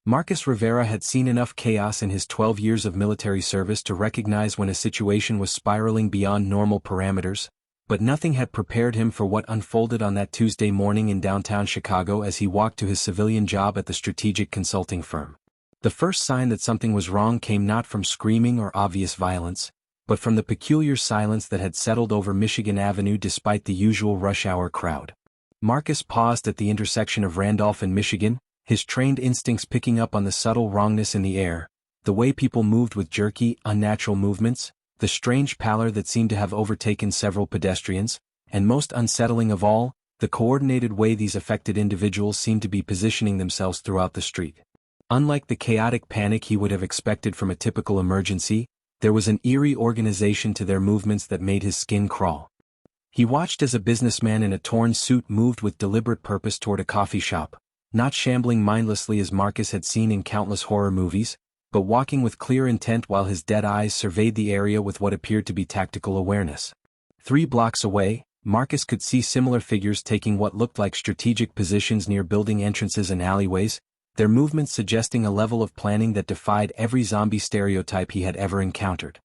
Marcus Rivera had seen enough chaos in his 12 years of military service to recognize when a situation was spiraling beyond normal parameters, but nothing had prepared him for what unfolded on that Tuesday morning in downtown Chicago as he walked to his civilian job at the strategic consulting firm. The first sign that something was wrong came not from screaming or obvious violence, but from the peculiar silence that had settled over Michigan Avenue despite the usual rush-hour crowd. Marcus paused at the intersection of Randolph and Michigan, his trained instincts picking up on the subtle wrongness in the air, the way people moved with jerky, unnatural movements, the strange pallor that seemed to have overtaken several pedestrians, and most unsettling of all, the coordinated way these affected individuals seemed to be positioning themselves throughout the street. Unlike the chaotic panic he would have expected from a typical emergency, there was an eerie organization to their movements that made his skin crawl. He watched as a businessman in a torn suit moved with deliberate purpose toward a coffee shop, not shambling mindlessly as Marcus had seen in countless horror movies, but walking with clear intent while his dead eyes surveyed the area with what appeared to be tactical awareness. 3 blocks away, Marcus could see similar figures taking what looked like strategic positions near building entrances and alleyways, their movements suggesting a level of planning that defied every zombie stereotype he had ever encountered.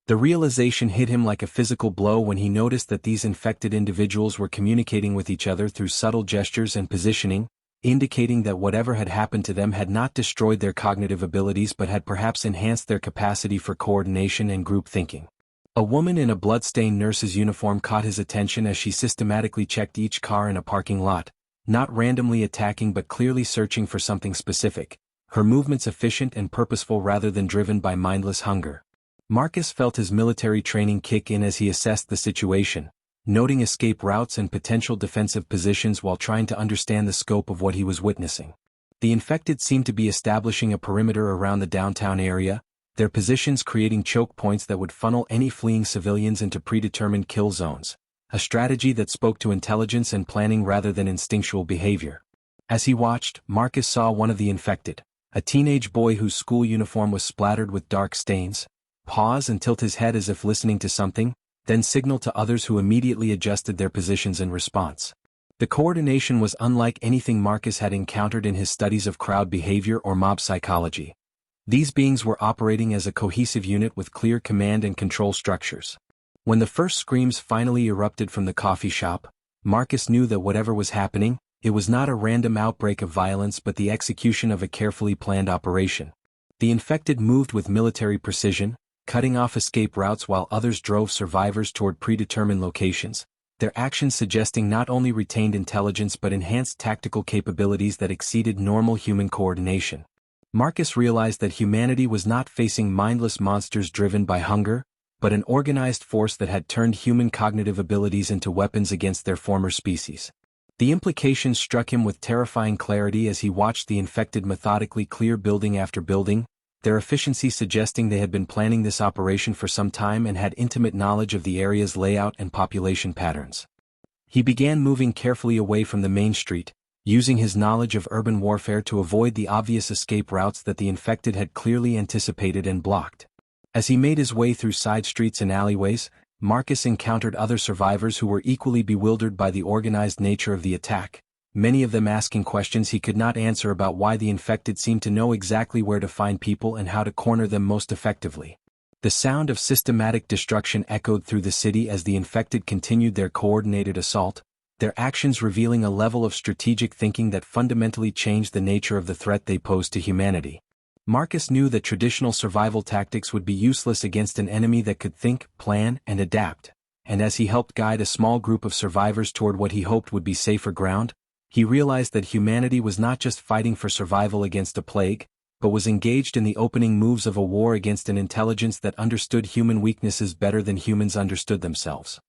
The realization hit him like a physical blow when he noticed that these infected individuals were communicating with each other through subtle gestures and positioning, indicating that whatever had happened to them had not destroyed their cognitive abilities but had perhaps enhanced their capacity for coordination and group thinking. A woman in a blood-stained nurse's uniform caught his attention as she systematically checked each car in a parking lot, not randomly attacking but clearly searching for something specific, her movements efficient and purposeful rather than driven by mindless hunger. Marcus felt his military training kick in as he assessed the situation, noting escape routes and potential defensive positions while trying to understand the scope of what he was witnessing. The infected seemed to be establishing a perimeter around the downtown area, their positions creating choke points that would funnel any fleeing civilians into predetermined kill zones, a strategy that spoke to intelligence and planning rather than instinctual behavior. As he watched, Marcus saw one of the infected, a teenage boy whose school uniform was splattered with dark stains, pause and tilt his head as if listening to something, then signal to others who immediately adjusted their positions in response. The coordination was unlike anything Marcus had encountered in his studies of crowd behavior or mob psychology. These beings were operating as a cohesive unit with clear command and control structures. When the first screams finally erupted from the coffee shop, Marcus knew that whatever was happening, it was not a random outbreak of violence but the execution of a carefully planned operation. The infected moved with military precision, cutting off escape routes while others drove survivors toward predetermined locations, their actions suggesting not only retained intelligence but enhanced tactical capabilities that exceeded normal human coordination. Marcus realized that humanity was not facing mindless monsters driven by hunger, but an organized force that had turned human cognitive abilities into weapons against their former species. The implications struck him with terrifying clarity as he watched the infected methodically clear building after building, their efficiency suggesting they had been planning this operation for some time and had intimate knowledge of the area's layout and population patterns. He began moving carefully away from the main street, using his knowledge of urban warfare to avoid the obvious escape routes that the infected had clearly anticipated and blocked. As he made his way through side streets and alleyways, Marcus encountered other survivors who were equally bewildered by the organized nature of the attack, many of them asking questions he could not answer about why the infected seemed to know exactly where to find people and how to corner them most effectively. The sound of systematic destruction echoed through the city as the infected continued their coordinated assault, their actions revealing a level of strategic thinking that fundamentally changed the nature of the threat they posed to humanity. Marcus knew that traditional survival tactics would be useless against an enemy that could think, plan, and adapt, and as he helped guide a small group of survivors toward what he hoped would be safer ground, he realized that humanity was not just fighting for survival against a plague, but was engaged in the opening moves of a war against an intelligence that understood human weaknesses better than humans understood themselves.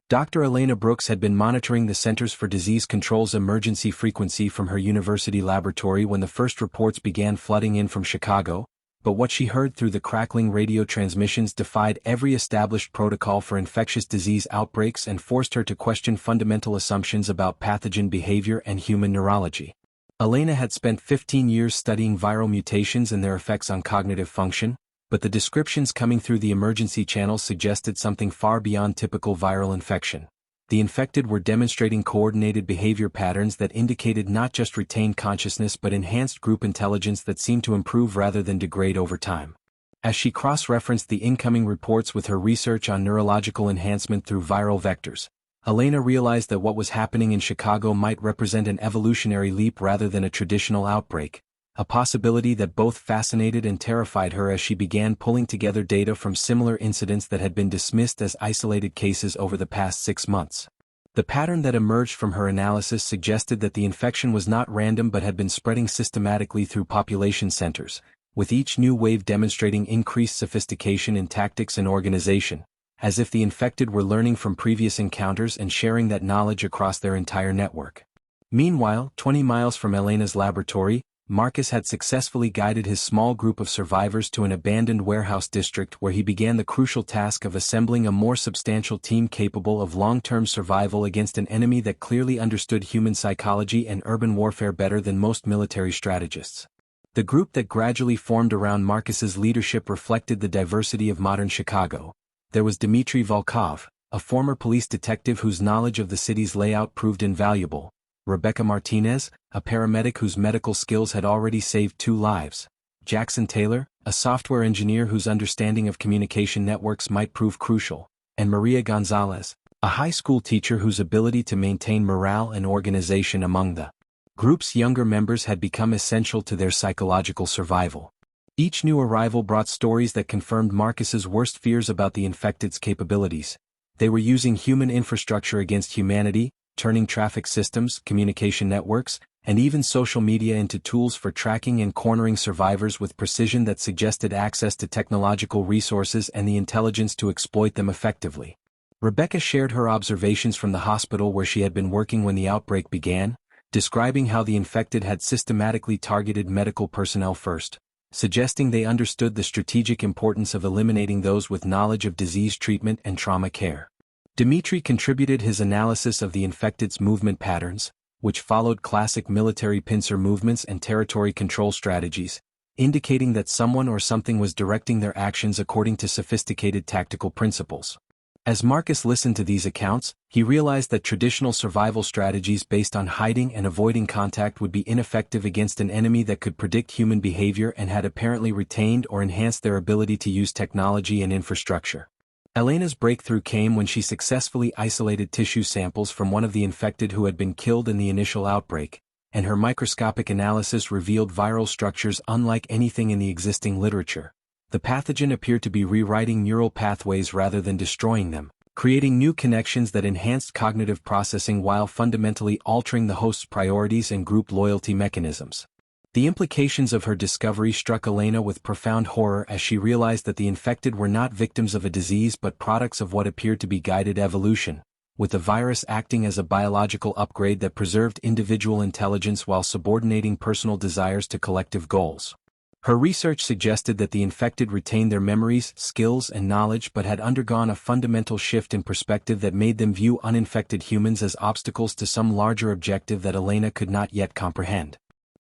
Dr. Elena Brooks had been monitoring the Centers for Disease Control's emergency frequency from her university laboratory when the first reports began flooding in from Chicago, but what she heard through the crackling radio transmissions defied every established protocol for infectious disease outbreaks and forced her to question fundamental assumptions about pathogen behavior and human neurology. Elena had spent 15 years studying viral mutations and their effects on cognitive function, but the descriptions coming through the emergency channels suggested something far beyond typical viral infection. the infected were demonstrating coordinated behavior patterns that indicated not just retained consciousness but enhanced group intelligence that seemed to improve rather than degrade over time. As she cross-referenced the incoming reports with her research on neurological enhancement through viral vectors, Elena realized that what was happening in Chicago might represent an evolutionary leap rather than a traditional outbreak, a possibility that both fascinated and terrified her as she began pulling together data from similar incidents that had been dismissed as isolated cases over the past 6 months. The pattern that emerged from her analysis suggested that the infection was not random but had been spreading systematically through population centers, with each new wave demonstrating increased sophistication in tactics and organization, as if the infected were learning from previous encounters and sharing that knowledge across their entire network. Meanwhile, 20 miles from Elena's laboratory, Marcus had successfully guided his small group of survivors to an abandoned warehouse district where he began the crucial task of assembling a more substantial team capable of long-term survival against an enemy that clearly understood human psychology and urban warfare better than most military strategists. The group that gradually formed around Marcus's leadership reflected the diversity of modern Chicago. There was Dmitry Volkov, a former police detective whose knowledge of the city's layout proved invaluable, Rebecca Martinez, a paramedic whose medical skills had already saved 2 lives, Jackson Taylor, a software engineer whose understanding of communication networks might prove crucial, and Maria Gonzalez, a high school teacher whose ability to maintain morale and organization among the group's younger members had become essential to their psychological survival. Each new arrival brought stories that confirmed Marcus's worst fears about the infected's capabilities. They were using human infrastructure against humanity, turning traffic systems, communication networks, and even social media into tools for tracking and cornering survivors with precision that suggested access to technological resources and the intelligence to exploit them effectively. Rebecca shared her observations from the hospital where she had been working when the outbreak began, describing how the infected had systematically targeted medical personnel first, suggesting they understood the strategic importance of eliminating those with knowledge of disease treatment and trauma care. Dmitry contributed his analysis of the infected's movement patterns, which followed classic military pincer movements and territory control strategies, indicating that someone or something was directing their actions according to sophisticated tactical principles. As Marcus listened to these accounts, he realized that traditional survival strategies based on hiding and avoiding contact would be ineffective against an enemy that could predict human behavior and had apparently retained or enhanced their ability to use technology and infrastructure. Elena's breakthrough came when she successfully isolated tissue samples from one of the infected who had been killed in the initial outbreak, and her microscopic analysis revealed viral structures unlike anything in the existing literature. The pathogen appeared to be rewriting neural pathways rather than destroying them, creating new connections that enhanced cognitive processing while fundamentally altering the host's priorities and group loyalty mechanisms. The implications of her discovery struck Elena with profound horror as she realized that the infected were not victims of a disease but products of what appeared to be guided evolution, with the virus acting as a biological upgrade that preserved individual intelligence while subordinating personal desires to collective goals. Her research suggested that the infected retained their memories, skills, and knowledge but had undergone a fundamental shift in perspective that made them view uninfected humans as obstacles to some larger objective that Elena could not yet comprehend.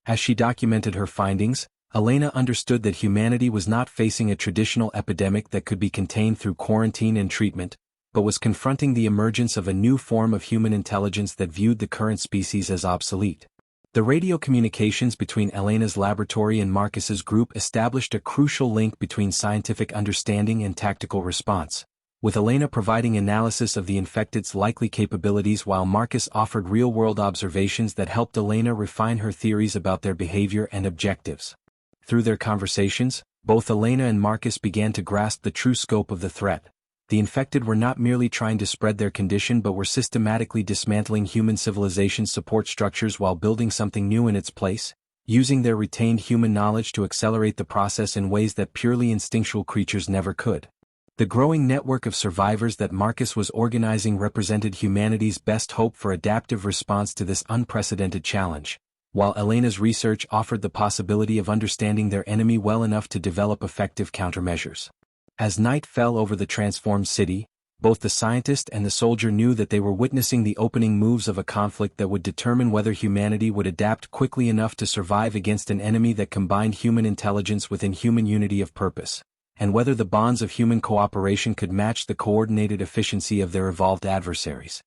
As she documented her findings, Elena understood that humanity was not facing a traditional epidemic that could be contained through quarantine and treatment, but was confronting the emergence of a new form of human intelligence that viewed the current species as obsolete. The radio communications between Elena's laboratory and Marcus's group established a crucial link between scientific understanding and tactical response, with Elena providing analysis of the infected's likely capabilities while Marcus offered real-world observations that helped Elena refine her theories about their behavior and objectives. Through their conversations, both Elena and Marcus began to grasp the true scope of the threat. The infected were not merely trying to spread their condition but were systematically dismantling human civilization's support structures while building something new in its place, using their retained human knowledge to accelerate the process in ways that purely instinctual creatures never could. The growing network of survivors that Marcus was organizing represented humanity's best hope for adaptive response to this unprecedented challenge, while Elena's research offered the possibility of understanding their enemy well enough to develop effective countermeasures. As night fell over the transformed city, both the scientist and the soldier knew that they were witnessing the opening moves of a conflict that would determine whether humanity would adapt quickly enough to survive against an enemy that combined human intelligence with inhuman unity of purpose, and whether the bonds of human cooperation could match the coordinated efficiency of their evolved adversaries.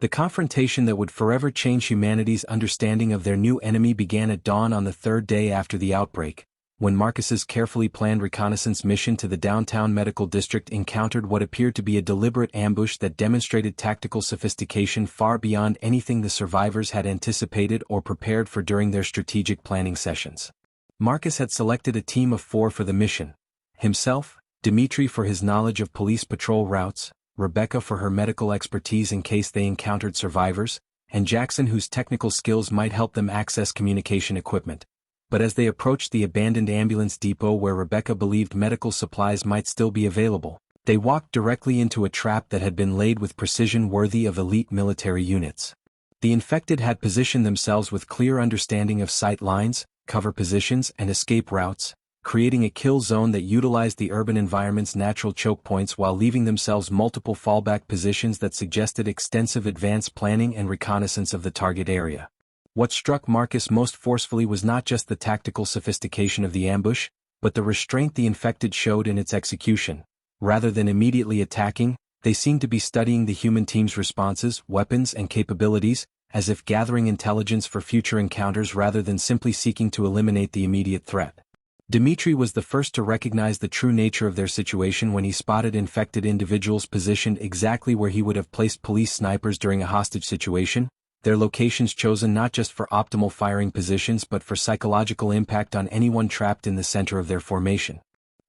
The confrontation that would forever change humanity's understanding of their new enemy began at dawn on the third day after the outbreak, when Marcus's carefully planned reconnaissance mission to the downtown medical district encountered what appeared to be a deliberate ambush that demonstrated tactical sophistication far beyond anything the survivors had anticipated or prepared for during their strategic planning sessions. Marcus had selected a team of 4 for the mission: himself, Dimitri for his knowledge of police patrol routes, Rebecca for her medical expertise in case they encountered survivors, and Jackson whose technical skills might help them access communication equipment. But as they approached the abandoned ambulance depot where Rebecca believed medical supplies might still be available, they walked directly into a trap that had been laid with precision worthy of elite military units. The infected had positioned themselves with clear understanding of sight lines, cover positions, and escape routes, creating a kill zone that utilized the urban environment's natural choke points while leaving themselves multiple fallback positions that suggested extensive advanced planning and reconnaissance of the target area. What struck Marcus most forcefully was not just the tactical sophistication of the ambush, but the restraint the infected showed in its execution. Rather than immediately attacking, they seemed to be studying the human team's responses, weapons, and capabilities, as if gathering intelligence for future encounters rather than simply seeking to eliminate the immediate threat. Dimitri was the first to recognize the true nature of their situation when he spotted infected individuals positioned exactly where he would have placed police snipers during a hostage situation, their locations chosen not just for optimal firing positions but for psychological impact on anyone trapped in the center of their formation.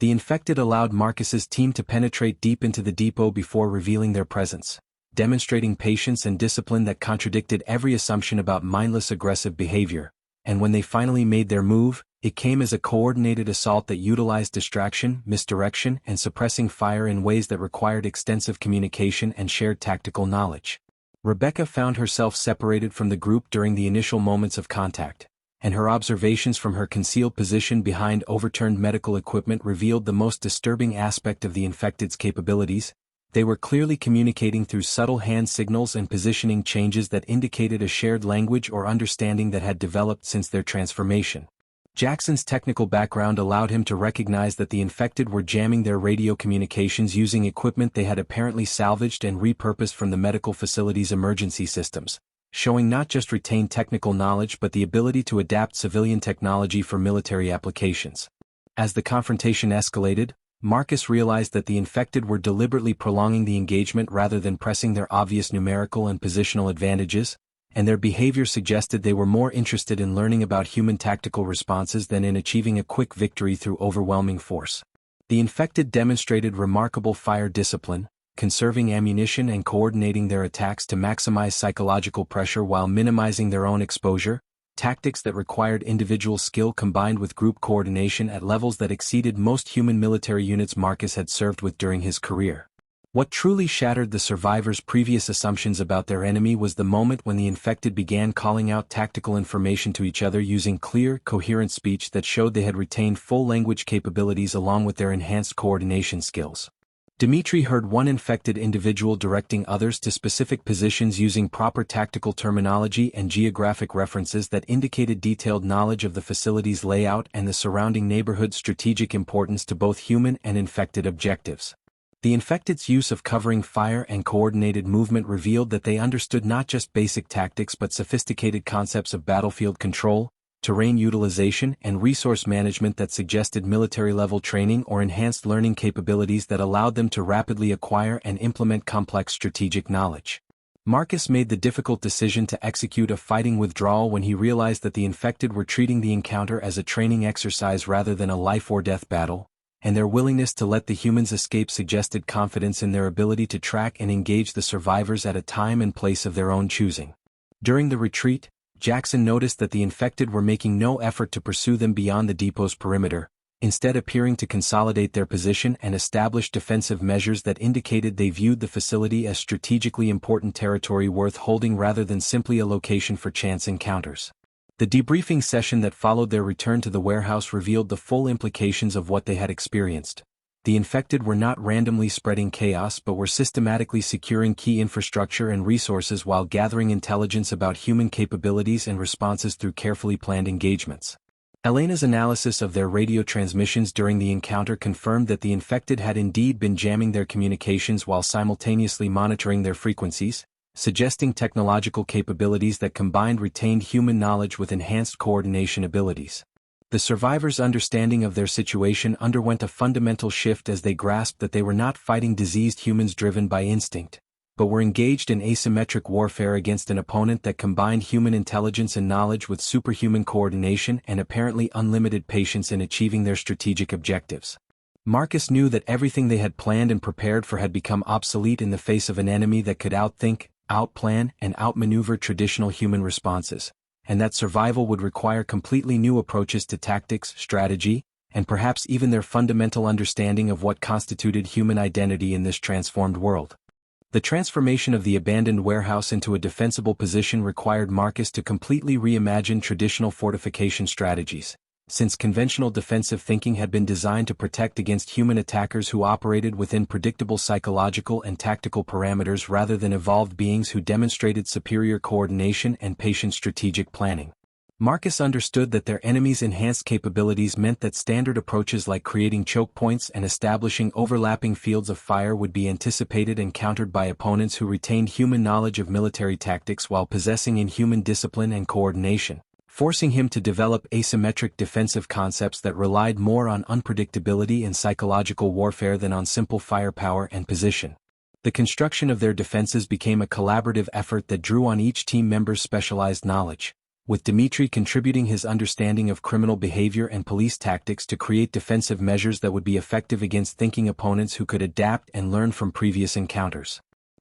The infected allowed Marcus's team to penetrate deep into the depot before revealing their presence, demonstrating patience and discipline that contradicted every assumption about mindless aggressive behavior, and when they finally made their move, it came as a coordinated assault that utilized distraction, misdirection, and suppressing fire in ways that required extensive communication and shared tactical knowledge. Rebecca found herself separated from the group during the initial moments of contact, and her observations from her concealed position behind overturned medical equipment revealed the most disturbing aspect of the infected's capabilities. They were clearly communicating through subtle hand signals and positioning changes that indicated a shared language or understanding that had developed since their transformation. Jackson's technical background allowed him to recognize that the infected were jamming their radio communications using equipment they had apparently salvaged and repurposed from the medical facility's emergency systems, showing not just retained technical knowledge but the ability to adapt civilian technology for military applications. As the confrontation escalated, Marcus realized that the infected were deliberately prolonging the engagement rather than pressing their obvious numerical and positional advantages, and their behavior suggested they were more interested in learning about human tactical responses than in achieving a quick victory through overwhelming force. The infected demonstrated remarkable fire discipline, conserving ammunition and coordinating their attacks to maximize psychological pressure while minimizing their own exposure, tactics that required individual skill combined with group coordination at levels that exceeded most human military units Marcus had served with during his career. What truly shattered the survivors' previous assumptions about their enemy was the moment when the infected began calling out tactical information to each other using clear, coherent speech that showed they had retained full language capabilities along with their enhanced coordination skills. Dimitri heard one infected individual directing others to specific positions using proper tactical terminology and geographic references that indicated detailed knowledge of the facility's layout and the surrounding neighborhood's strategic importance to both human and infected objectives. The infected's use of covering fire and coordinated movement revealed that they understood not just basic tactics but sophisticated concepts of battlefield control, terrain utilization, and resource management that suggested military-level training or enhanced learning capabilities that allowed them to rapidly acquire and implement complex strategic knowledge. Marcus made the difficult decision to execute a fighting withdrawal when he realized that the infected were treating the encounter as a training exercise rather than a life-or-death battle, and their willingness to let the humans escape suggested confidence in their ability to track and engage the survivors at a time and place of their own choosing. During the retreat, Jackson noticed that the infected were making no effort to pursue them beyond the depot's perimeter, instead appearing to consolidate their position and establish defensive measures that indicated they viewed the facility as strategically important territory worth holding rather than simply a location for chance encounters. The debriefing session that followed their return to the warehouse revealed the full implications of what they had experienced. The infected were not randomly spreading chaos but were systematically securing key infrastructure and resources while gathering intelligence about human capabilities and responses through carefully planned engagements. Elena's analysis of their radio transmissions during the encounter confirmed that the infected had indeed been jamming their communications while simultaneously monitoring their frequencies, suggesting technological capabilities that combined retained human knowledge with enhanced coordination abilities. The survivors' understanding of their situation underwent a fundamental shift as they grasped that they were not fighting diseased humans driven by instinct, but were engaged in asymmetric warfare against an opponent that combined human intelligence and knowledge with superhuman coordination and apparently unlimited patience in achieving their strategic objectives. Marcus knew that everything they had planned and prepared for had become obsolete in the face of an enemy that could outthink, outplan, and outmaneuver traditional human responses, and that survival would require completely new approaches to tactics, strategy, and perhaps even their fundamental understanding of what constituted human identity in this transformed world. The transformation of the abandoned warehouse into a defensible position required Marcus to completely reimagine traditional fortification strategies, since conventional defensive thinking had been designed to protect against human attackers who operated within predictable psychological and tactical parameters rather than evolved beings who demonstrated superior coordination and patient strategic planning. Marcus understood that their enemies' enhanced capabilities meant that standard approaches like creating choke points and establishing overlapping fields of fire would be anticipated and countered by opponents who retained human knowledge of military tactics while possessing inhuman discipline and coordination, forcing him to develop asymmetric defensive concepts that relied more on unpredictability and psychological warfare than on simple firepower and position. The construction of their defenses became a collaborative effort that drew on each team member's specialized knowledge, with Dimitri contributing his understanding of criminal behavior and police tactics to create defensive measures that would be effective against thinking opponents who could adapt and learn from previous encounters.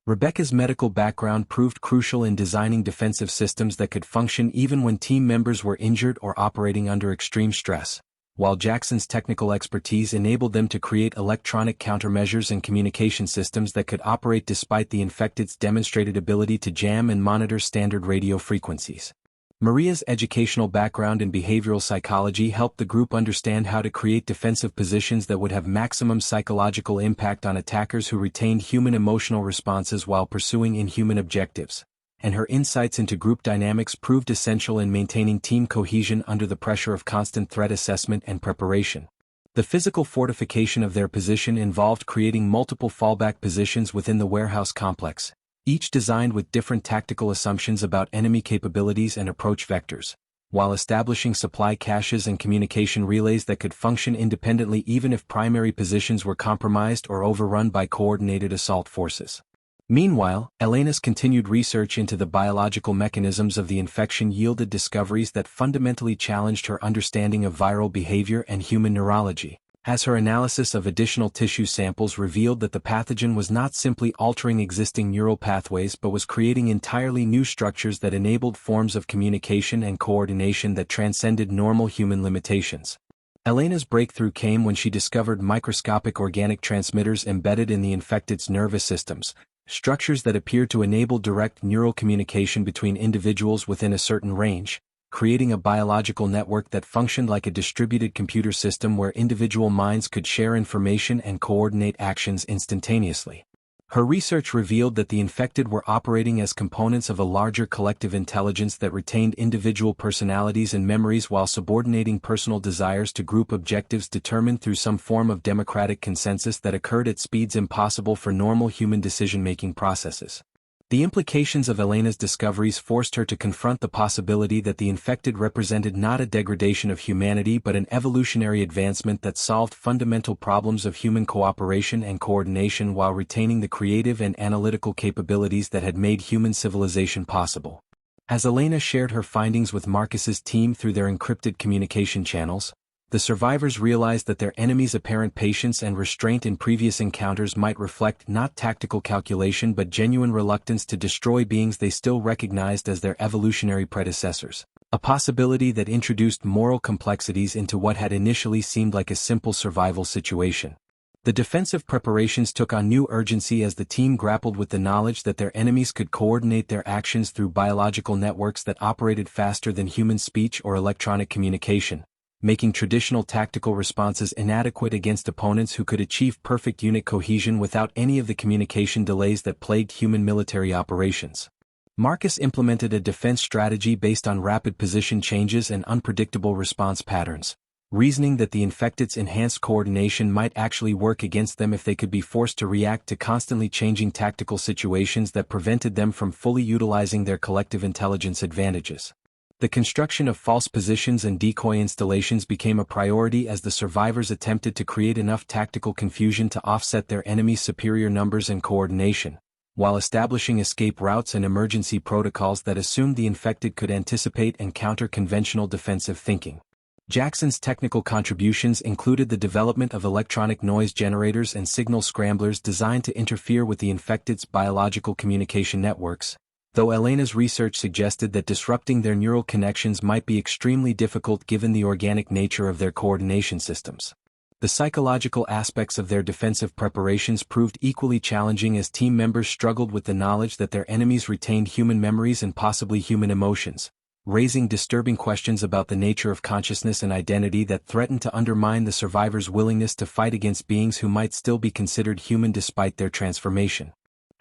Rebecca's medical background proved crucial in designing defensive systems that could function even when team members were injured or operating under extreme stress, while Jackson's technical expertise enabled them to create electronic countermeasures and communication systems that could operate despite the infected's demonstrated ability to jam and monitor standard radio frequencies. Maria's educational background in behavioral psychology helped the group understand how to create defensive positions that would have maximum psychological impact on attackers who retained human emotional responses while pursuing inhuman objectives, and her insights into group dynamics proved essential in maintaining team cohesion under the pressure of constant threat assessment and preparation. The physical fortification of their position involved creating multiple fallback positions within the warehouse complex, each designed with different tactical assumptions about enemy capabilities and approach vectors, while establishing supply caches and communication relays that could function independently even if primary positions were compromised or overrun by coordinated assault forces. Meanwhile, Elena's continued research into the biological mechanisms of the infection yielded discoveries that fundamentally challenged her understanding of viral behavior and human neurology, as her analysis of additional tissue samples revealed that the pathogen was not simply altering existing neural pathways but was creating entirely new structures that enabled forms of communication and coordination that transcended normal human limitations. Elena's breakthrough came when she discovered microscopic organic transmitters embedded in the infected's nervous systems, structures that appeared to enable direct neural communication between individuals within a certain range, creating a biological network that functioned like a distributed computer system where individual minds could share information and coordinate actions instantaneously. Her research revealed that the infected were operating as components of a larger collective intelligence that retained individual personalities and memories while subordinating personal desires to group objectives determined through some form of democratic consensus that occurred at speeds impossible for normal human decision-making processes. The implications of Elena's discoveries forced her to confront the possibility that the infected represented not a degradation of humanity but an evolutionary advancement that solved fundamental problems of human cooperation and coordination while retaining the creative and analytical capabilities that had made human civilization possible. As Elena shared her findings with Marcus's team through their encrypted communication channels, the survivors realized that their enemies' apparent patience and restraint in previous encounters might reflect not tactical calculation but genuine reluctance to destroy beings they still recognized as their evolutionary predecessors, a possibility that introduced moral complexities into what had initially seemed like a simple survival situation. The defensive preparations took on new urgency as the team grappled with the knowledge that their enemies could coordinate their actions through biological networks that operated faster than human speech or electronic communication, making traditional tactical responses inadequate against opponents who could achieve perfect unit cohesion without any of the communication delays that plagued human military operations. Marcus implemented a defense strategy based on rapid position changes and unpredictable response patterns, reasoning that the infected's enhanced coordination might actually work against them if they could be forced to react to constantly changing tactical situations that prevented them from fully utilizing their collective intelligence advantages. The construction of false positions and decoy installations became a priority as the survivors attempted to create enough tactical confusion to offset their enemy's superior numbers and coordination, while establishing escape routes and emergency protocols that assumed the infected could anticipate and counter conventional defensive thinking. Jackson's technical contributions included the development of electronic noise generators and signal scramblers designed to interfere with the infected's biological communication networks, though Elena's research suggested that disrupting their neural connections might be extremely difficult given the organic nature of their coordination systems. The psychological aspects of their defensive preparations proved equally challenging as team members struggled with the knowledge that their enemies retained human memories and possibly human emotions, raising disturbing questions about the nature of consciousness and identity that threatened to undermine the survivors' willingness to fight against beings who might still be considered human despite their transformation.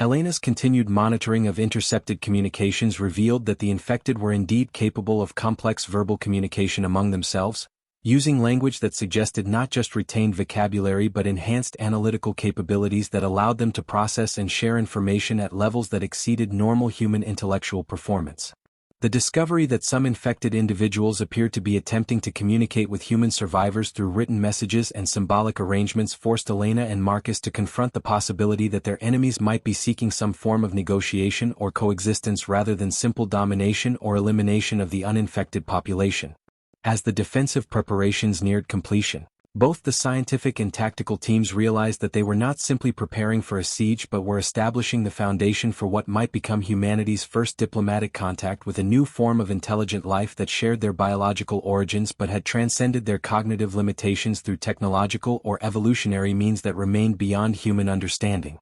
Elena's continued monitoring of intercepted communications revealed that the infected were indeed capable of complex verbal communication among themselves, using language that suggested not just retained vocabulary but enhanced analytical capabilities that allowed them to process and share information at levels that exceeded normal human intellectual performance. The discovery that some infected individuals appeared to be attempting to communicate with human survivors through written messages and symbolic arrangements forced Elena and Marcus to confront the possibility that their enemies might be seeking some form of negotiation or coexistence rather than simple domination or elimination of the uninfected population. As the defensive preparations neared completion, both the scientific and tactical teams realized that they were not simply preparing for a siege but were establishing the foundation for what might become humanity's first diplomatic contact with a new form of intelligent life that shared their biological origins but had transcended their cognitive limitations through technological or evolutionary means that remained beyond human understanding.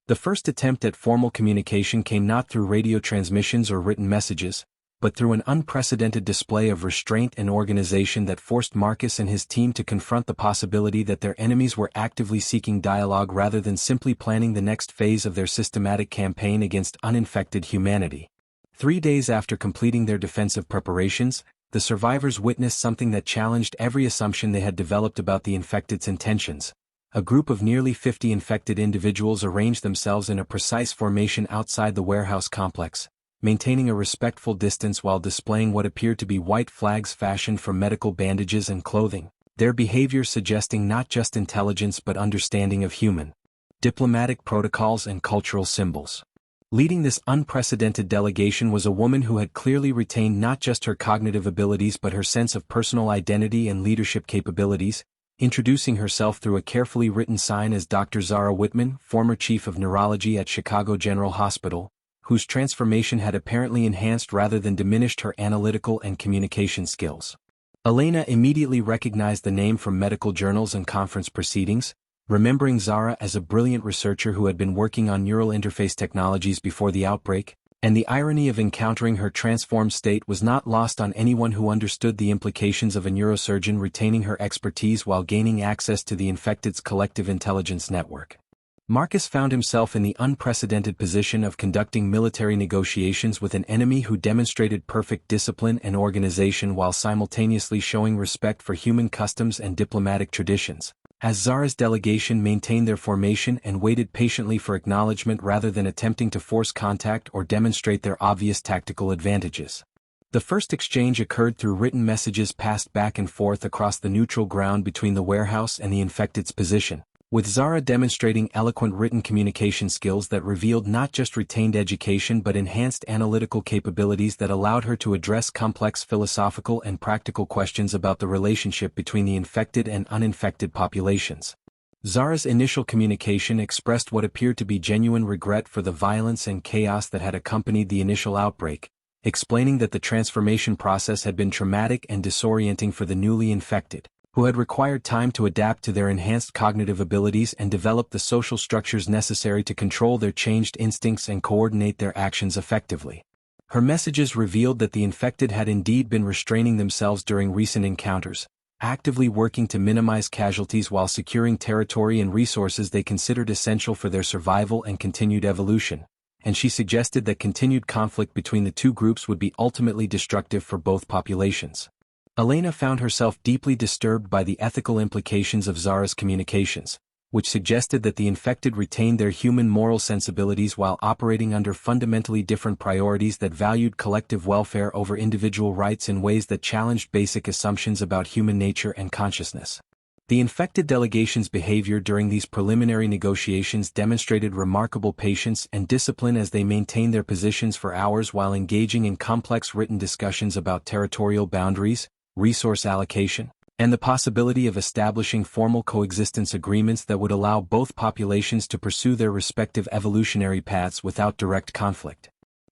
The first attempt at formal communication came not through radio transmissions or written messages, but through an unprecedented display of restraint and organization that forced Marcus and his team to confront the possibility that their enemies were actively seeking dialogue rather than simply planning the next phase of their systematic campaign against uninfected humanity. 3 days after completing their defensive preparations, the survivors witnessed something that challenged every assumption they had developed about the infected's intentions. A group of nearly 50 infected individuals arranged themselves in a precise formation outside the warehouse complex, maintaining a respectful distance while displaying what appeared to be white flags fashioned from medical bandages and clothing, their behavior suggesting not just intelligence but understanding of human diplomatic protocols and cultural symbols. Leading this unprecedented delegation was a woman who had clearly retained not just her cognitive abilities but her sense of personal identity and leadership capabilities, introducing herself through a carefully written sign as Dr. Zara Whitman, former chief of neurology at Chicago General Hospital, whose transformation had apparently enhanced rather than diminished her analytical and communication skills. Elena immediately recognized the name from medical journals and conference proceedings, remembering Zara as a brilliant researcher who had been working on neural interface technologies before the outbreak, and the irony of encountering her transformed state was not lost on anyone who understood the implications of a neurosurgeon retaining her expertise while gaining access to the infected's collective intelligence network. Marcus found himself in the unprecedented position of conducting military negotiations with an enemy who demonstrated perfect discipline and organization while simultaneously showing respect for human customs and diplomatic traditions, as Zara's delegation maintained their formation and waited patiently for acknowledgement rather than attempting to force contact or demonstrate their obvious tactical advantages. The first exchange occurred through written messages passed back and forth across the neutral ground between the warehouse and the infected's position, with Zara demonstrating eloquent written communication skills that revealed not just retained education but enhanced analytical capabilities that allowed her to address complex philosophical and practical questions about the relationship between the infected and uninfected populations. Zara's initial communication expressed what appeared to be genuine regret for the violence and chaos that had accompanied the initial outbreak, explaining that the transformation process had been traumatic and disorienting for the newly infected, who had required time to adapt to their enhanced cognitive abilities and develop the social structures necessary to control their changed instincts and coordinate their actions effectively. Her messages revealed that the infected had indeed been restraining themselves during recent encounters, actively working to minimize casualties while securing territory and resources they considered essential for their survival and continued evolution, and she suggested that continued conflict between the two groups would be ultimately destructive for both populations. Elena found herself deeply disturbed by the ethical implications of Zara's communications, which suggested that the infected retained their human moral sensibilities while operating under fundamentally different priorities that valued collective welfare over individual rights in ways that challenged basic assumptions about human nature and consciousness. The infected delegation's behavior during these preliminary negotiations demonstrated remarkable patience and discipline as they maintained their positions for hours while engaging in complex written discussions about territorial boundaries, resource allocation, and the possibility of establishing formal coexistence agreements that would allow both populations to pursue their respective evolutionary paths without direct conflict.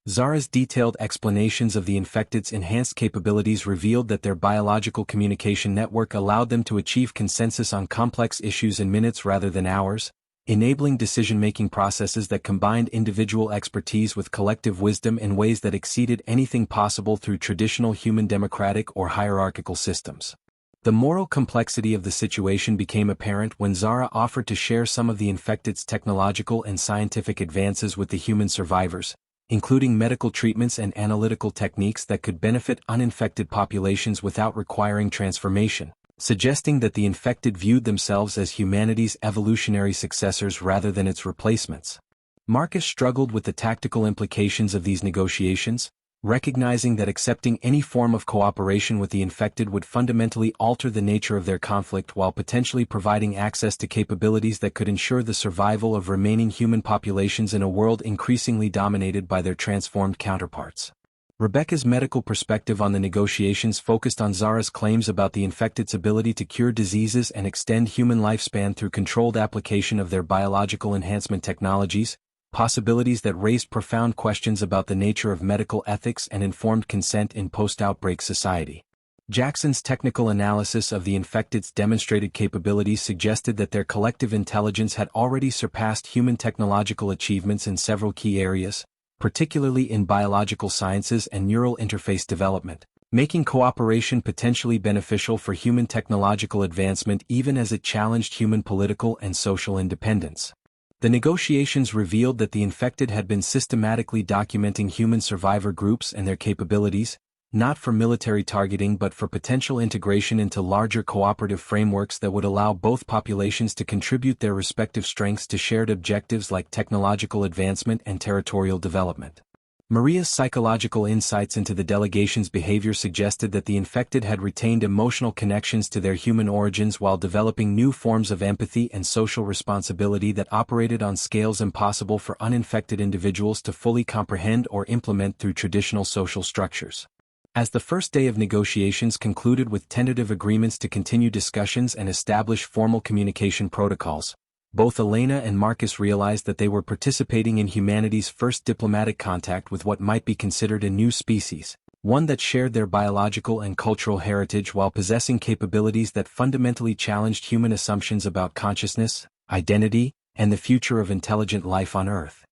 Zara's detailed explanations of the infected's enhanced capabilities revealed that their biological communication network allowed them to achieve consensus on complex issues in minutes rather than hours, enabling decision-making processes that combined individual expertise with collective wisdom in ways that exceeded anything possible through traditional human democratic or hierarchical systems. The moral complexity of the situation became apparent when Zara offered to share some of the infected's technological and scientific advances with the human survivors, including medical treatments and analytical techniques that could benefit uninfected populations without requiring transformation, suggesting that the infected viewed themselves as humanity's evolutionary successors rather than its replacements. Marcus struggled with the tactical implications of these negotiations, recognizing that accepting any form of cooperation with the infected would fundamentally alter the nature of their conflict while potentially providing access to capabilities that could ensure the survival of remaining human populations in a world increasingly dominated by their transformed counterparts. Rebecca's medical perspective on the negotiations focused on Zara's claims about the infected's ability to cure diseases and extend human lifespan through controlled application of their biological enhancement technologies, possibilities that raised profound questions about the nature of medical ethics and informed consent in post-outbreak society. Jackson's technical analysis of the infected's demonstrated capabilities suggested that their collective intelligence had already surpassed human technological achievements in several key areas, particularly in biological sciences and neural interface development, making cooperation potentially beneficial for human technological advancement even as it challenged human political and social independence. The negotiations revealed that the infected had been systematically documenting human survivor groups and their capabilities, not for military targeting but for potential integration into larger cooperative frameworks that would allow both populations to contribute their respective strengths to shared objectives like technological advancement and territorial development. Maria's psychological insights into the delegation's behavior suggested that the infected had retained emotional connections to their human origins while developing new forms of empathy and social responsibility that operated on scales impossible for uninfected individuals to fully comprehend or implement through traditional social structures. As the first day of negotiations concluded with tentative agreements to continue discussions and establish formal communication protocols, both Elena and Marcus realized that they were participating in humanity's first diplomatic contact with what might be considered a new species, one that shared their biological and cultural heritage while possessing capabilities that fundamentally challenged human assumptions about consciousness, identity, and the future of intelligent life on Earth.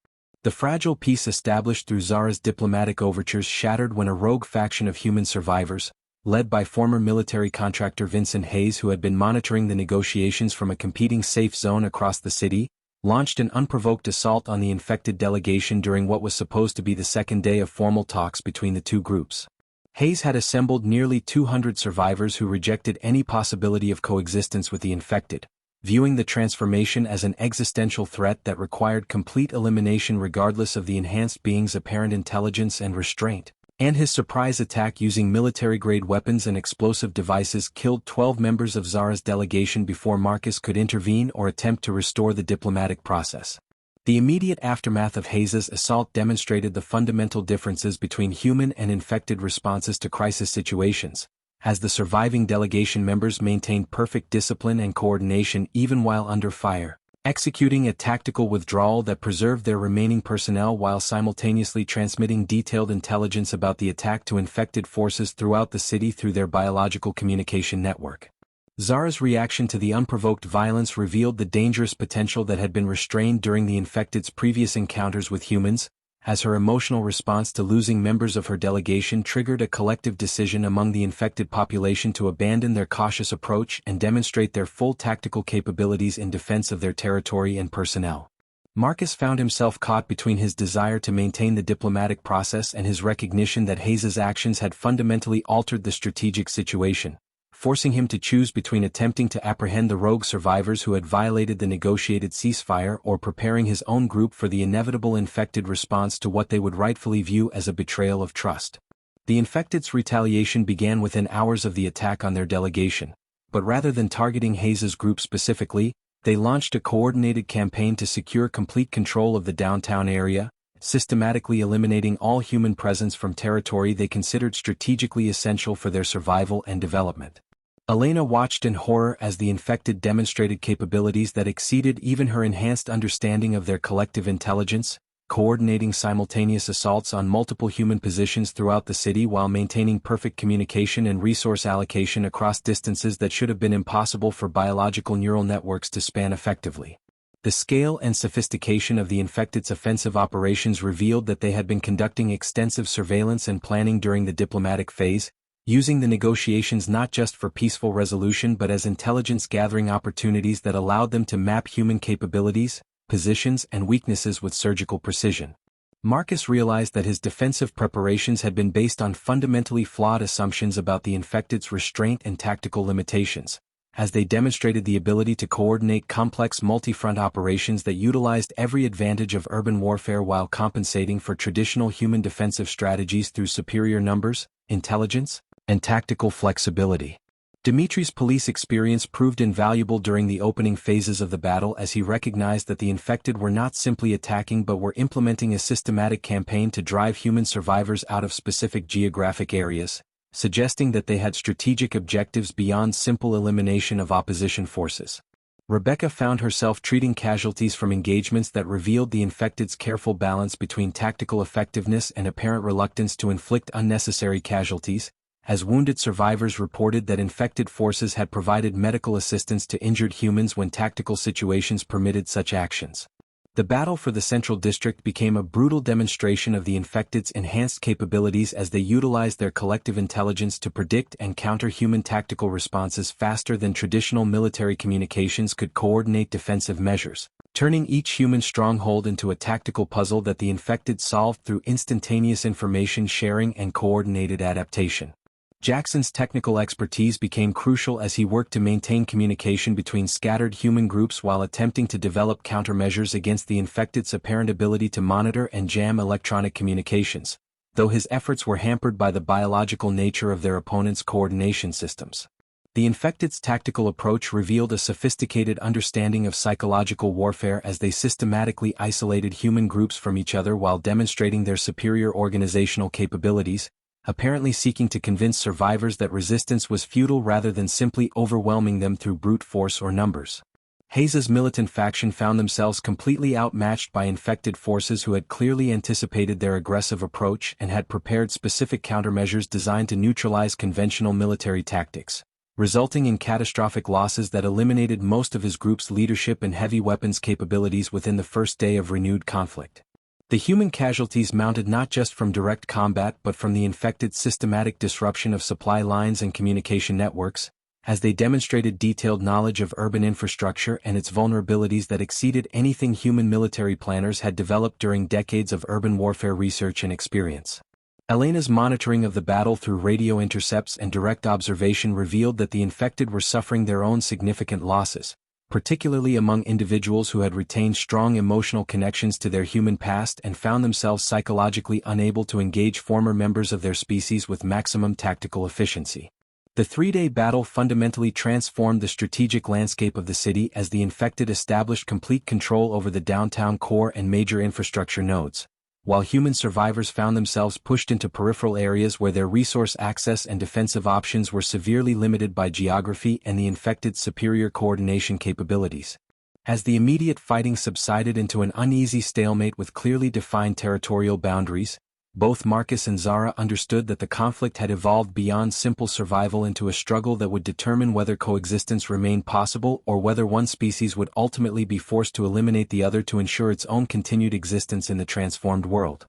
The fragile peace established through Zara's diplomatic overtures shattered when a rogue faction of human survivors, led by former military contractor Vincent Hayes who had been monitoring the negotiations from a competing safe zone across the city, launched an unprovoked assault on the infected delegation during what was supposed to be the second day of formal talks between the two groups. Hayes had assembled nearly 200 survivors who rejected any possibility of coexistence with the infected, viewing the transformation as an existential threat that required complete elimination regardless of the enhanced being's apparent intelligence and restraint. And his surprise attack using military-grade weapons and explosive devices killed 12 members of Zara's delegation before Marcus could intervene or attempt to restore the diplomatic process. The immediate aftermath of Hayes's assault demonstrated the fundamental differences between human and infected responses to crisis situations, as the surviving delegation members maintained perfect discipline and coordination even while under fire, executing a tactical withdrawal that preserved their remaining personnel while simultaneously transmitting detailed intelligence about the attack to infected forces throughout the city through their biological communication network. Zara's reaction to the unprovoked violence revealed the dangerous potential that had been restrained during the infected's previous encounters with humans, as her emotional response to losing members of her delegation triggered a collective decision among the infected population to abandon their cautious approach and demonstrate their full tactical capabilities in defense of their territory and personnel. Marcus found himself caught between his desire to maintain the diplomatic process and his recognition that Hayes's actions had fundamentally altered the strategic situation, forcing him to choose between attempting to apprehend the rogue survivors who had violated the negotiated ceasefire or preparing his own group for the inevitable infected response to what they would rightfully view as a betrayal of trust. The infected's retaliation began within hours of the attack on their delegation, but rather than targeting Hayes's group specifically, they launched a coordinated campaign to secure complete control of the downtown area, systematically eliminating all human presence from territory they considered strategically essential for their survival and development. Elena watched in horror as the infected demonstrated capabilities that exceeded even her enhanced understanding of their collective intelligence, coordinating simultaneous assaults on multiple human positions throughout the city while maintaining perfect communication and resource allocation across distances that should have been impossible for biological neural networks to span effectively. The scale and sophistication of the infected's offensive operations revealed that they had been conducting extensive surveillance and planning during the diplomatic phase, using the negotiations not just for peaceful resolution but as intelligence-gathering opportunities that allowed them to map human capabilities, positions, and weaknesses with surgical precision. Marcus realized that his defensive preparations had been based on fundamentally flawed assumptions about the infected's restraint and tactical limitations, as they demonstrated the ability to coordinate complex multi-front operations that utilized every advantage of urban warfare while compensating for traditional human defensive strategies through superior numbers, intelligence, and tactical flexibility. Dimitri's police experience proved invaluable during the opening phases of the battle as he recognized that the infected were not simply attacking but were implementing a systematic campaign to drive human survivors out of specific geographic areas, suggesting that they had strategic objectives beyond simple elimination of opposition forces. Rebecca found herself treating casualties from engagements that revealed the infected's careful balance between tactical effectiveness and apparent reluctance to inflict unnecessary casualties, as wounded survivors reported that infected forces had provided medical assistance to injured humans when tactical situations permitted such actions. The battle for the Central District became a brutal demonstration of the infected's enhanced capabilities as they utilized their collective intelligence to predict and counter human tactical responses faster than traditional military communications could coordinate defensive measures, turning each human stronghold into a tactical puzzle that the infected solved through instantaneous information sharing and coordinated adaptation. Jackson's technical expertise became crucial as he worked to maintain communication between scattered human groups while attempting to develop countermeasures against the infected's apparent ability to monitor and jam electronic communications, though his efforts were hampered by the biological nature of their opponent's coordination systems. The infected's tactical approach revealed a sophisticated understanding of psychological warfare as they systematically isolated human groups from each other while demonstrating their superior organizational capabilities, apparently seeking to convince survivors that resistance was futile rather than simply overwhelming them through brute force or numbers. Hayes's militant faction found themselves completely outmatched by infected forces who had clearly anticipated their aggressive approach and had prepared specific countermeasures designed to neutralize conventional military tactics, resulting in catastrophic losses that eliminated most of his group's leadership and heavy weapons capabilities within the first day of renewed conflict. The human casualties mounted not just from direct combat but from the infected systematic disruption of supply lines and communication networks, as they demonstrated detailed knowledge of urban infrastructure and its vulnerabilities that exceeded anything human military planners had developed during decades of urban warfare research and experience. Elena's monitoring of the battle through radio intercepts and direct observation revealed that the infected were suffering their own significant losses, particularly among individuals who had retained strong emotional connections to their human past and found themselves psychologically unable to engage former members of their species with maximum tactical efficiency. The three-day battle fundamentally transformed the strategic landscape of the city as the infected established complete control over the downtown core and major infrastructure nodes, while human survivors found themselves pushed into peripheral areas where their resource access and defensive options were severely limited by geography and the infected's superior coordination capabilities. As the immediate fighting subsided into an uneasy stalemate with clearly defined territorial boundaries, both Marcus and Zara understood that the conflict had evolved beyond simple survival into a struggle that would determine whether coexistence remained possible or whether one species would ultimately be forced to eliminate the other to ensure its own continued existence in the transformed world.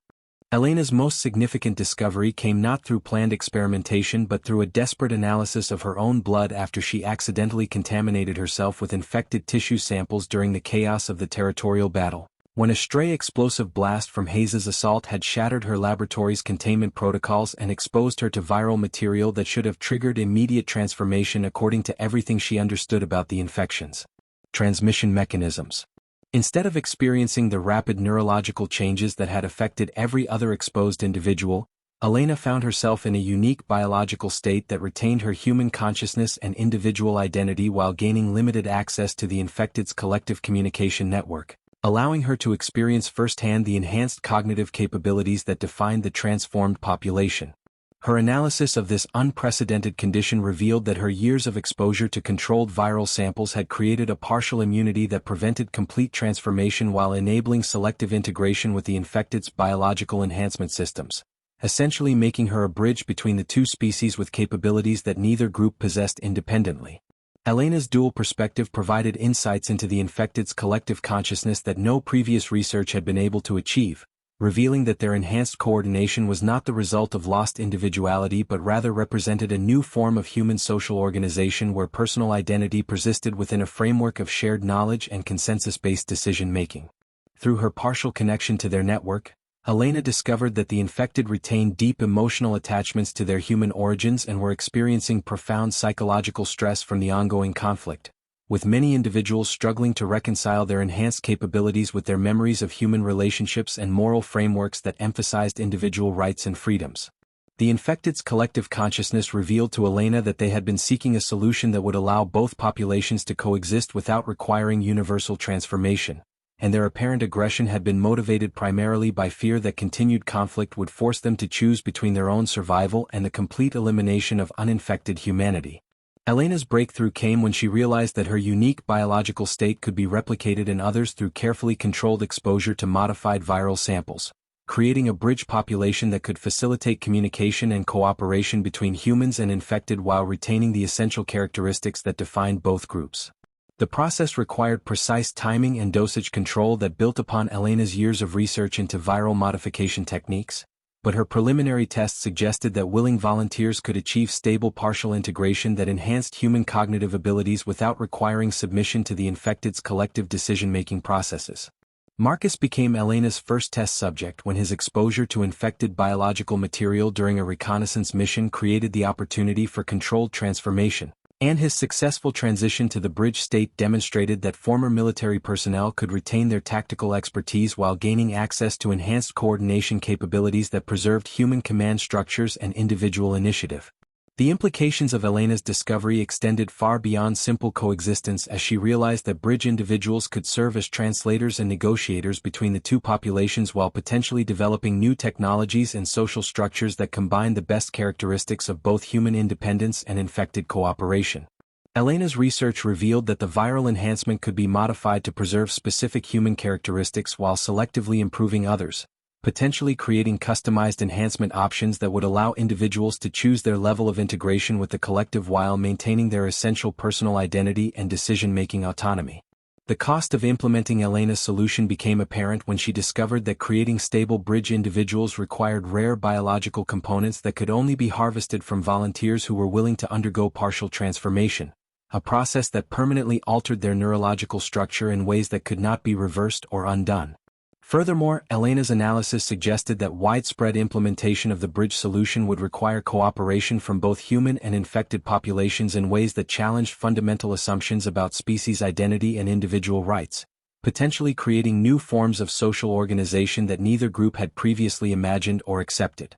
Elena's most significant discovery came not through planned experimentation but through a desperate analysis of her own blood after she accidentally contaminated herself with infected tissue samples during the chaos of the territorial battle. When a stray explosive blast from Hayes's assault had shattered her laboratory's containment protocols and exposed her to viral material that should have triggered immediate transformation according to everything she understood about the infection's transmission mechanisms. Instead of experiencing the rapid neurological changes that had affected every other exposed individual, Elena found herself in a unique biological state that retained her human consciousness and individual identity while gaining limited access to the infected's collective communication network, allowing her to experience firsthand the enhanced cognitive capabilities that defined the transformed population. Her analysis of this unprecedented condition revealed that her years of exposure to controlled viral samples had created a partial immunity that prevented complete transformation while enabling selective integration with the infected's biological enhancement systems, essentially making her a bridge between the two species with capabilities that neither group possessed independently. Elena's dual perspective provided insights into the infected's collective consciousness that no previous research had been able to achieve, revealing that their enhanced coordination was not the result of lost individuality but rather represented a new form of human social organization where personal identity persisted within a framework of shared knowledge and consensus-based decision-making. Through her partial connection to their network, Elena discovered that the infected retained deep emotional attachments to their human origins and were experiencing profound psychological stress from the ongoing conflict, with many individuals struggling to reconcile their enhanced capabilities with their memories of human relationships and moral frameworks that emphasized individual rights and freedoms. The infected's collective consciousness revealed to Elena that they had been seeking a solution that would allow both populations to coexist without requiring universal transformation, and their apparent aggression had been motivated primarily by fear that continued conflict would force them to choose between their own survival and the complete elimination of uninfected humanity. Elena's breakthrough came when she realized that her unique biological state could be replicated in others through carefully controlled exposure to modified viral samples, creating a bridge population that could facilitate communication and cooperation between humans and infected while retaining the essential characteristics that defined both groups. The process required precise timing and dosage control that built upon Elena's years of research into viral modification techniques, but her preliminary tests suggested that willing volunteers could achieve stable partial integration that enhanced human cognitive abilities without requiring submission to the infected's collective decision-making processes. Marcus became Elena's first test subject when his exposure to infected biological material during a reconnaissance mission created the opportunity for controlled transformation, and his successful transition to the bridge state demonstrated that former military personnel could retain their tactical expertise while gaining access to enhanced coordination capabilities that preserved human command structures and individual initiative. The implications of Elena's discovery extended far beyond simple coexistence as she realized that bridge individuals could serve as translators and negotiators between the two populations while potentially developing new technologies and social structures that combine the best characteristics of both human independence and infected cooperation. Elena's research revealed that the viral enhancement could be modified to preserve specific human characteristics while selectively improving others, potentially creating customized enhancement options that would allow individuals to choose their level of integration with the collective while maintaining their essential personal identity and decision-making autonomy. The cost of implementing Elena's solution became apparent when she discovered that creating stable bridge individuals required rare biological components that could only be harvested from volunteers who were willing to undergo partial transformation, a process that permanently altered their neurological structure in ways that could not be reversed or undone. Furthermore, Elena's analysis suggested that widespread implementation of the bridge solution would require cooperation from both human and infected populations in ways that challenged fundamental assumptions about species identity and individual rights, potentially creating new forms of social organization that neither group had previously imagined or accepted.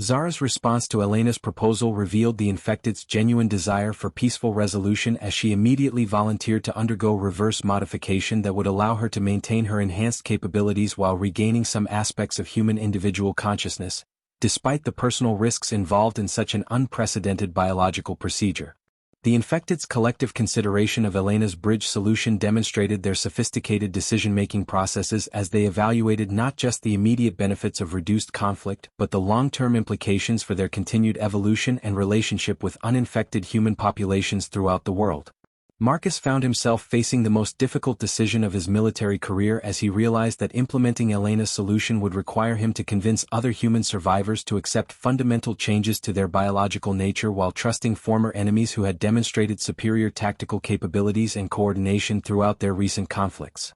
Zara's response to Elena's proposal revealed the infected's genuine desire for peaceful resolution as she immediately volunteered to undergo reverse modification that would allow her to maintain her enhanced capabilities while regaining some aspects of human individual consciousness, despite the personal risks involved in such an unprecedented biological procedure. The infected's collective consideration of Elena's bridge solution demonstrated their sophisticated decision-making processes as they evaluated not just the immediate benefits of reduced conflict but the long-term implications for their continued evolution and relationship with uninfected human populations throughout the world. Marcus found himself facing the most difficult decision of his military career as he realized that implementing Elena's solution would require him to convince other human survivors to accept fundamental changes to their biological nature while trusting former enemies who had demonstrated superior tactical capabilities and coordination throughout their recent conflicts.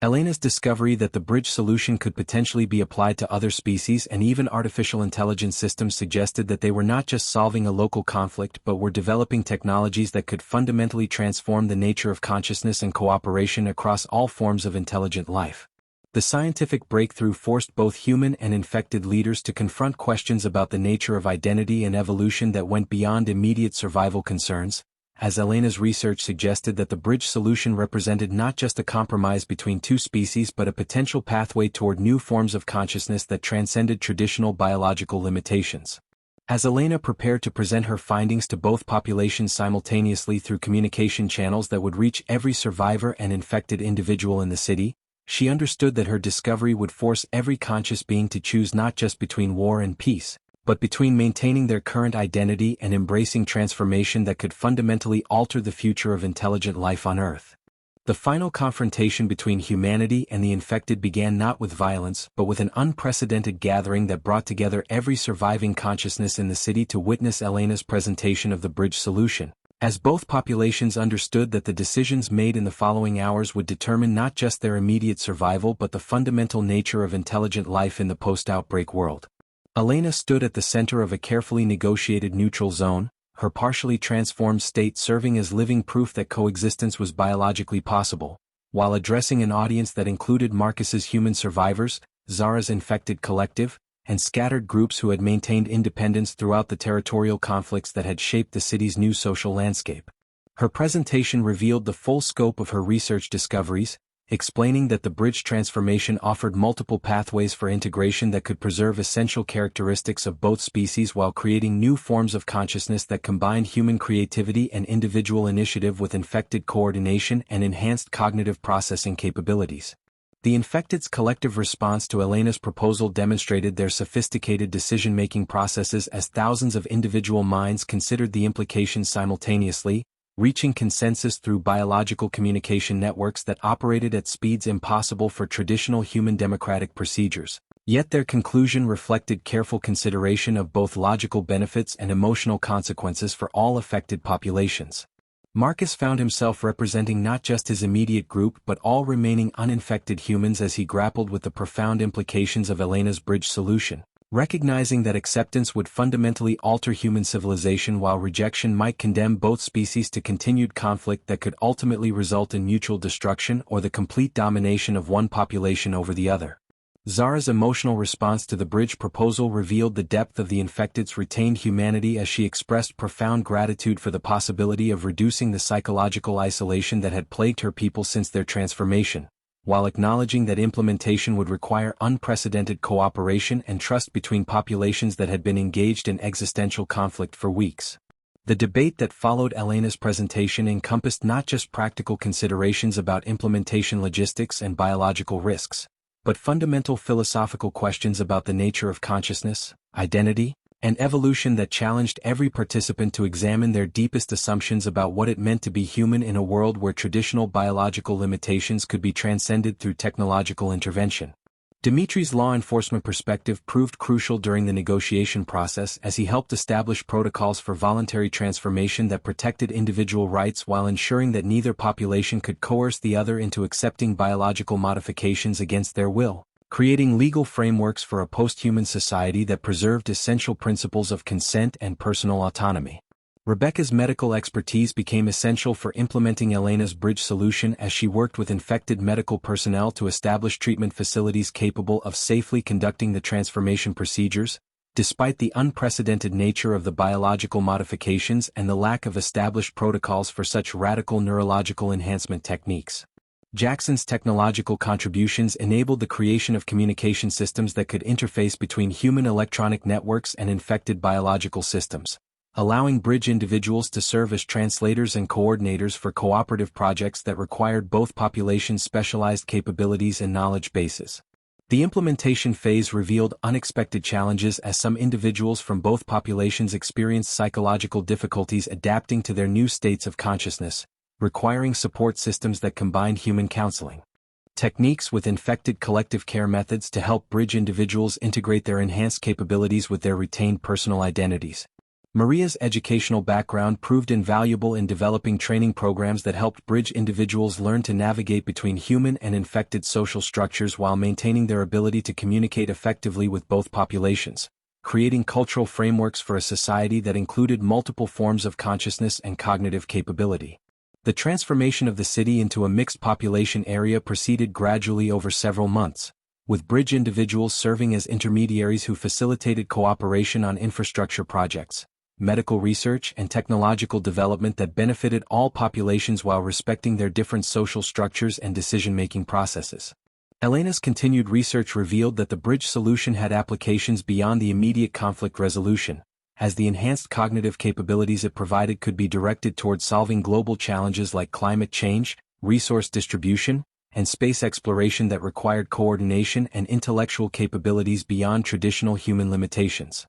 Elena's discovery that the bridge solution could potentially be applied to other species and even artificial intelligence systems suggested that they were not just solving a local conflict but were developing technologies that could fundamentally transform the nature of consciousness and cooperation across all forms of intelligent life. The scientific breakthrough forced both human and infected leaders to confront questions about the nature of identity and evolution that went beyond immediate survival concerns, as Elena's research suggested that the bridge solution represented not just a compromise between two species but a potential pathway toward new forms of consciousness that transcended traditional biological limitations. As Elena prepared to present her findings to both populations simultaneously through communication channels that would reach every survivor and infected individual in the city, she understood that her discovery would force every conscious being to choose not just between war and peace, but between maintaining their current identity and embracing transformation that could fundamentally alter the future of intelligent life on Earth. The final confrontation between humanity and the infected began not with violence but with an unprecedented gathering that brought together every surviving consciousness in the city to witness Elena's presentation of the bridge solution, as both populations understood that the decisions made in the following hours would determine not just their immediate survival but the fundamental nature of intelligent life in the post-outbreak world. Elena stood at the center of a carefully negotiated neutral zone, her partially transformed state serving as living proof that coexistence was biologically possible, while addressing an audience that included Marcus's human survivors, Zara's infected collective, and scattered groups who had maintained independence throughout the territorial conflicts that had shaped the city's new social landscape. Her presentation revealed the full scope of her research discoveries, explaining that the bridge transformation offered multiple pathways for integration that could preserve essential characteristics of both species while creating new forms of consciousness that combined human creativity and individual initiative with infected coordination and enhanced cognitive processing capabilities. The infected's collective response to Elena's proposal demonstrated their sophisticated decision-making processes as thousands of individual minds considered the implications simultaneously, reaching consensus through biological communication networks that operated at speeds impossible for traditional human democratic procedures. Yet their conclusion reflected careful consideration of both logical benefits and emotional consequences for all affected populations. Marcus found himself representing not just his immediate group but all remaining uninfected humans as he grappled with the profound implications of Elena's bridge solution, recognizing that acceptance would fundamentally alter human civilization while rejection might condemn both species to continued conflict that could ultimately result in mutual destruction or the complete domination of one population over the other. Zara's emotional response to the bridge proposal revealed the depth of the infected's retained humanity as she expressed profound gratitude for the possibility of reducing the psychological isolation that had plagued her people since their transformation, while acknowledging that implementation would require unprecedented cooperation and trust between populations that had been engaged in existential conflict for weeks. The debate that followed Elena's presentation encompassed not just practical considerations about implementation logistics and biological risks, but fundamental philosophical questions about the nature of consciousness, identity, and evolution that challenged every participant to examine their deepest assumptions about what it meant to be human in a world where traditional biological limitations could be transcended through technological intervention. Dimitri's law enforcement perspective proved crucial during the negotiation process as he helped establish protocols for voluntary transformation that protected individual rights while ensuring that neither population could coerce the other into accepting biological modifications against their will, creating legal frameworks for a post-human society that preserved essential principles of consent and personal autonomy. Rebecca's medical expertise became essential for implementing Elena's bridge solution as she worked with infected medical personnel to establish treatment facilities capable of safely conducting the transformation procedures, despite the unprecedented nature of the biological modifications and the lack of established protocols for such radical neurological enhancement techniques. Jackson's technological contributions enabled the creation of communication systems that could interface between human electronic networks and infected biological systems, allowing bridge individuals to serve as translators and coordinators for cooperative projects that required both populations' specialized capabilities and knowledge bases. The implementation phase revealed unexpected challenges as some individuals from both populations experienced psychological difficulties adapting to their new states of consciousness, requiring support systems that combined human counseling techniques with infected collective care methods to help bridge individuals integrate their enhanced capabilities with their retained personal identities. Maria's educational background proved invaluable in developing training programs that helped bridge individuals learn to navigate between human and infected social structures while maintaining their ability to communicate effectively with both populations, creating cultural frameworks for a society that included multiple forms of consciousness and cognitive capability. The transformation of the city into a mixed population area proceeded gradually over several months, with bridge individuals serving as intermediaries who facilitated cooperation on infrastructure projects, medical research and technological development that benefited all populations while respecting their different social structures and decision-making processes. Elena's continued research revealed that the bridge solution had applications beyond the immediate conflict resolution, as the enhanced cognitive capabilities it provided could be directed toward solving global challenges like climate change, resource distribution, and space exploration that required coordination and intellectual capabilities beyond traditional human limitations.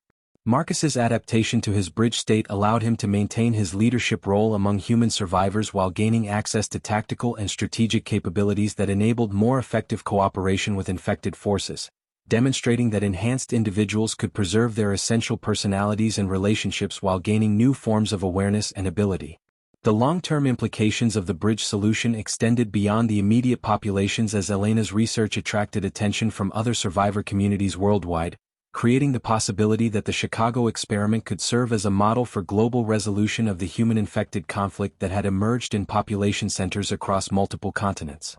Marcus's adaptation to his bridge state allowed him to maintain his leadership role among human survivors while gaining access to tactical and strategic capabilities that enabled more effective cooperation with infected forces, demonstrating that enhanced individuals could preserve their essential personalities and relationships while gaining new forms of awareness and ability. The long-term implications of the bridge solution extended beyond the immediate populations as Elena's research attracted attention from other survivor communities worldwide, creating the possibility that the Chicago experiment could serve as a model for global resolution of the human-infected conflict that had emerged in population centers across multiple continents.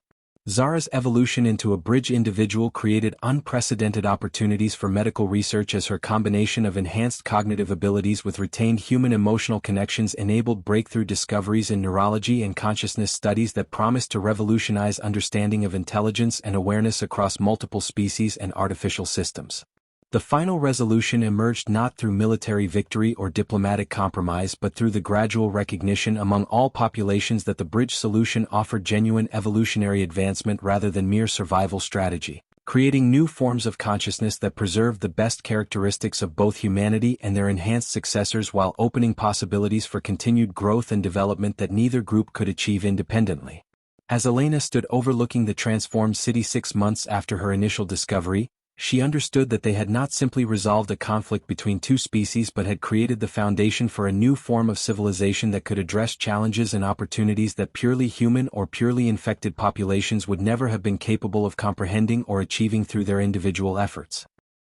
Zara's evolution into a bridge individual created unprecedented opportunities for medical research as her combination of enhanced cognitive abilities with retained human emotional connections enabled breakthrough discoveries in neurology and consciousness studies that promised to revolutionize understanding of intelligence and awareness across multiple species and artificial systems. The final resolution emerged not through military victory or diplomatic compromise but through the gradual recognition among all populations that the bridge solution offered genuine evolutionary advancement rather than mere survival strategy, creating new forms of consciousness that preserved the best characteristics of both humanity and their enhanced successors while opening possibilities for continued growth and development that neither group could achieve independently. As Elena stood overlooking the transformed city 6 months after her initial discovery, she understood that they had not simply resolved a conflict between two species but had created the foundation for a new form of civilization that could address challenges and opportunities that purely human or purely infected populations would never have been capable of comprehending or achieving through their individual efforts.